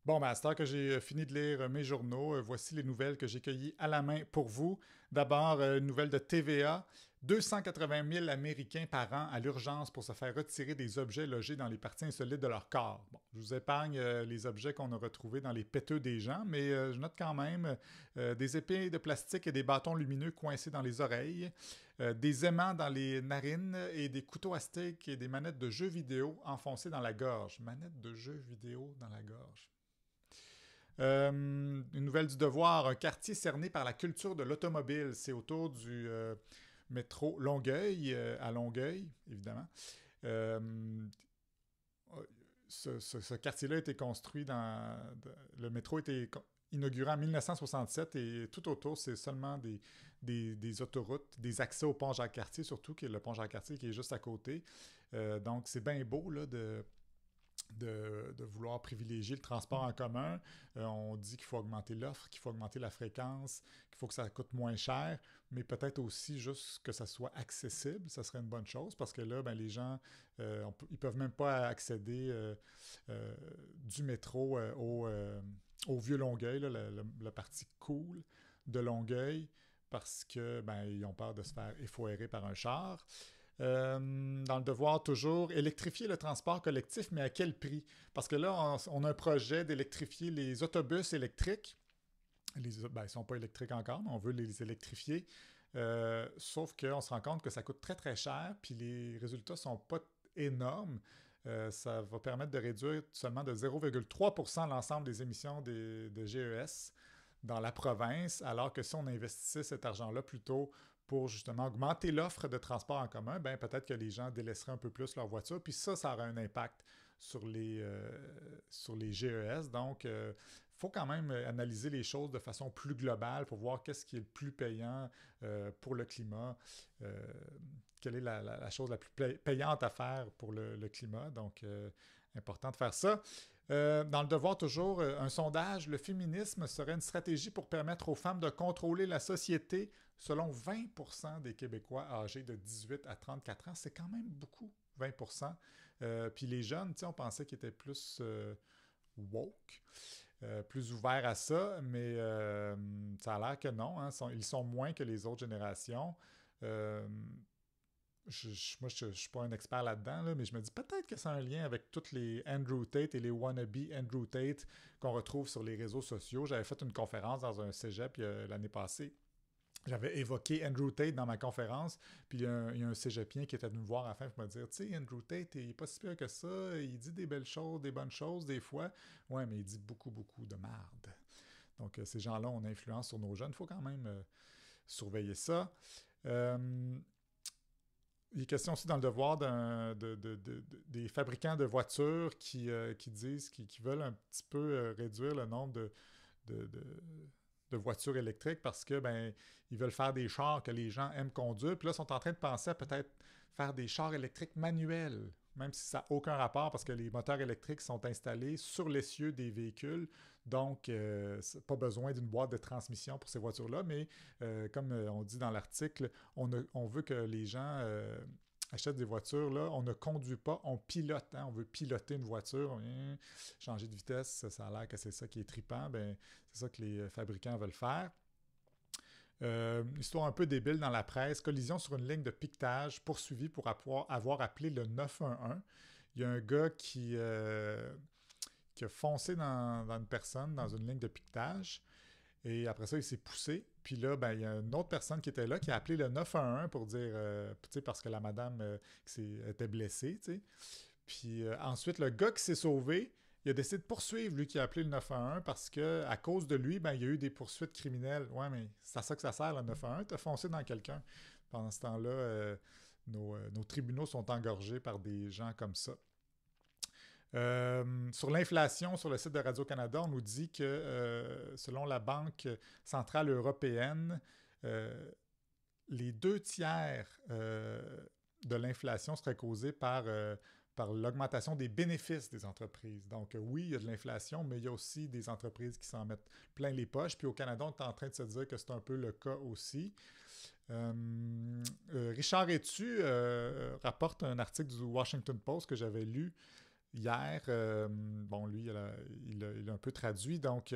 Bon, ben, à cette heure que j'ai fini de lire mes journaux, voici les nouvelles que j'ai cueillies à la main pour vous. D'abord, une nouvelle de TVA. 280 000 Américains par an à l'urgence pour se faire retirer des objets logés dans les parties insolites de leur corps. Bon, je vous épargne les objets qu'on a retrouvés dans les péteux des gens, mais je note quand même des épées de plastique et des bâtons lumineux coincés dans les oreilles, des aimants dans les narines et des couteaux à steak et des manettes de jeux vidéo enfoncées dans la gorge. Manettes de jeux vidéo dans la gorge. Une nouvelle du devoir, un quartier cerné par la culture de l'automobile. C'est autour du métro Longueuil, à Longueuil, évidemment. Euh, ce quartier-là a été construit dans... Le métro a été inauguré en 1967 et tout autour, c'est seulement des autoroutes, des accès au pont Jacques-Cartier, surtout, qui est le pont Jacques-Cartier qui est juste à côté. Donc, c'est bien beau là, de vouloir privilégier le transport en commun. On dit qu'il faut augmenter l'offre, qu'il faut augmenter la fréquence, qu'il faut que ça coûte moins cher, mais peut-être aussi juste que ça soit accessible, ça serait une bonne chose, parce que là, ben, les gens, ils peuvent même pas accéder euh, du métro au vieux Longueuil, là, la partie cool de Longueuil, parce que ben, ils ont peur de se faire effoirer par un char. Dans le devoir, toujours, électrifier le transport collectif, mais à quel prix? Parce que là, on a un projet d'électrifier les autobus électriques. Ben, ils ne sont pas électriques encore, mais on veut les électrifier. Sauf qu'on se rend compte que ça coûte très très cher, puis les résultats ne sont pas énormes. Ça va permettre de réduire seulement de 0,3% l'ensemble des émissions de GES dans la province, alors que si on investissait cet argent-là plutôt pour justement augmenter l'offre de transport en commun, ben peut-être que les gens délaisseraient un peu plus leur voiture, puis ça aura un impact sur les GES. Donc, il faut quand même analyser les choses de façon plus globale pour voir qu'est-ce qui est le plus payant pour le climat, euh, quelle est la chose la plus payante à faire pour le climat. Donc, important de faire ça. Dans le devoir, toujours, un sondage, le féminisme serait une stratégie pour permettre aux femmes de contrôler la société selon 20% des Québécois âgés de 18 à 34 ans. C'est quand même beaucoup, 20%. Puis les jeunes, on pensait qu'ils étaient plus woke, plus ouverts à ça, mais ça a l'air que non. Hein, ils sont moins que les autres générations. Euh, moi, je ne suis pas un expert là-dedans, là, mais je me dis peut-être que c'est un lien avec tous les Andrew Tate et les wannabe Andrew Tate qu'on retrouve sur les réseaux sociaux. J'avais fait une conférence dans un cégep l'année passée. J'avais évoqué Andrew Tate dans ma conférence, puis il y a un cégepien qui était venu me voir à la fin pour me dire, tu sais, Andrew Tate, il est pas si pire que ça, il dit des belles choses, des bonnes choses des fois. Ouais, mais il dit beaucoup, beaucoup de merde. Donc, ces gens-là ont une influence sur nos jeunes. Il faut quand même surveiller ça. Euh, il est question aussi dans le devoir des fabricants de voitures qui disent qui veulent un petit peu réduire le nombre de, de, de voitures électriques parce que ben ils veulent faire des chars que les gens aiment conduire. Puis là, ils sont en train de penser à peut-être faire des chars électriques manuels, même si ça n'a aucun rapport parce que les moteurs électriques sont installés sur l'essieu des véhicules. Donc, pas besoin d'une boîte de transmission pour ces voitures-là, mais comme on dit dans l'article, on veut que les gens achètent des voitures, là, on ne conduit pas, on pilote. Hein, on veut piloter une voiture, changer de vitesse, ça a l'air que c'est ça qui est trippant. Ben, c'est ça que les fabricants veulent faire. Histoire un peu débile dans la presse, collision sur une ligne de piquetage, poursuivi pour avoir appelé le 911. Il y a un gars qui a foncé dans une personne dans une ligne de piquetage. Et après ça, il s'est poussé. Puis là, ben, il y a une autre personne qui était là qui a appelé le 911 pour dire, parce que la madame était blessée. T'sais. Puis ensuite, le gars qui s'est sauvé, il a décidé de poursuivre lui qui a appelé le 911 parce que à cause de lui, ben, il y a eu des poursuites criminelles. Ouais, mais c'est à ça que ça sert le 911. Tu as foncé dans quelqu'un. Pendant ce temps-là, nos tribunaux sont engorgés par des gens comme ça. Sur l'inflation, sur le site de Radio-Canada, on nous dit que selon la Banque centrale européenne, euh, les 2 tiers de l'inflation seraient causés par l'augmentation des bénéfices des entreprises. Donc oui, il y a de l'inflation, mais il y a aussi des entreprises qui s'en mettent plein les poches. Puis au Canada, on est en train de se dire que c'est un peu le cas aussi. Richard Etu rapporte un article du Washington Post que j'avais lu hier, bon, lui, il a un peu traduit. Donc,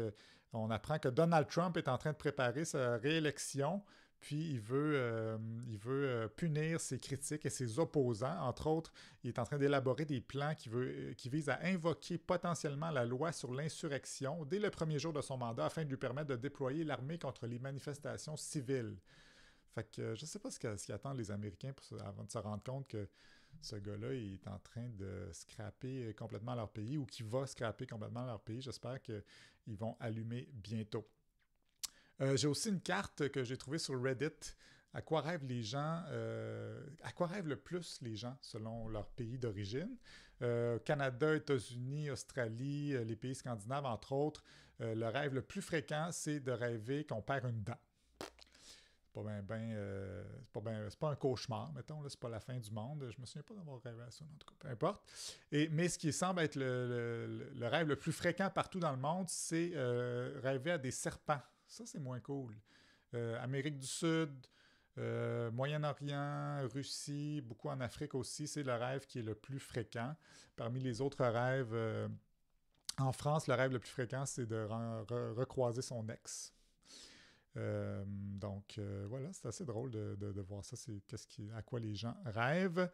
on apprend que Donald Trump est en train de préparer sa réélection. Puis il veut punir ses critiques et ses opposants. Entre autres, il est en train d'élaborer des plans qui visent à invoquer potentiellement la loi sur l'insurrection dès le premier jour de son mandat afin de lui permettre de déployer l'armée contre les manifestations civiles. Fait que je ne sais pas ce qu'attendent les Américains avant de se rendre compte que ce gars-là est en train de scraper complètement leur pays ou qu'il va scraper complètement leur pays. J'espère qu'ils vont allumer bientôt. J'ai aussi une carte que j'ai trouvée sur Reddit. À quoi rêvent les gens, à quoi rêvent le plus les gens selon leur pays d'origine. Canada, États-Unis, Australie, les pays scandinaves, entre autres, le rêve le plus fréquent, c'est de rêver qu'on perd une dent. C'est pas un cauchemar, mettons, là, c'est pas la fin du monde. Je me souviens pas d'avoir rêvé à ça, en tout cas, peu importe. Mais ce qui semble être le rêve le plus fréquent partout dans le monde, c'est rêver à des serpents. Ça, c'est moins cool. Amérique du Sud, Moyen-Orient, Russie, beaucoup en Afrique aussi, c'est le rêve qui est le plus fréquent. Parmi les autres rêves, en France, le rêve le plus fréquent, c'est de recroiser son ex. Voilà, c'est assez drôle de voir ça, c'est à quoi les gens rêvent.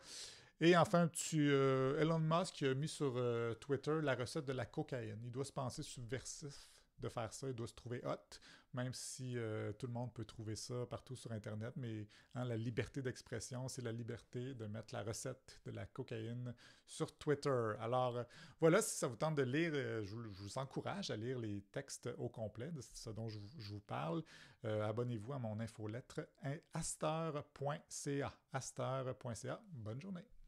Et enfin, Elon Musk a mis sur Twitter la recette de la cocaïne. Il doit se penser subversif de faire ça, il doit se trouver hot, même si tout le monde peut trouver ça partout sur Internet, mais la liberté d'expression, c'est la liberté de mettre la recette de la cocaïne sur Twitter. Alors, voilà, si ça vous tente de lire, je vous encourage à lire les textes au complet de ce dont je vous parle. Abonnez-vous à mon infolettre aster.ca. Aster.ca. Bonne journée.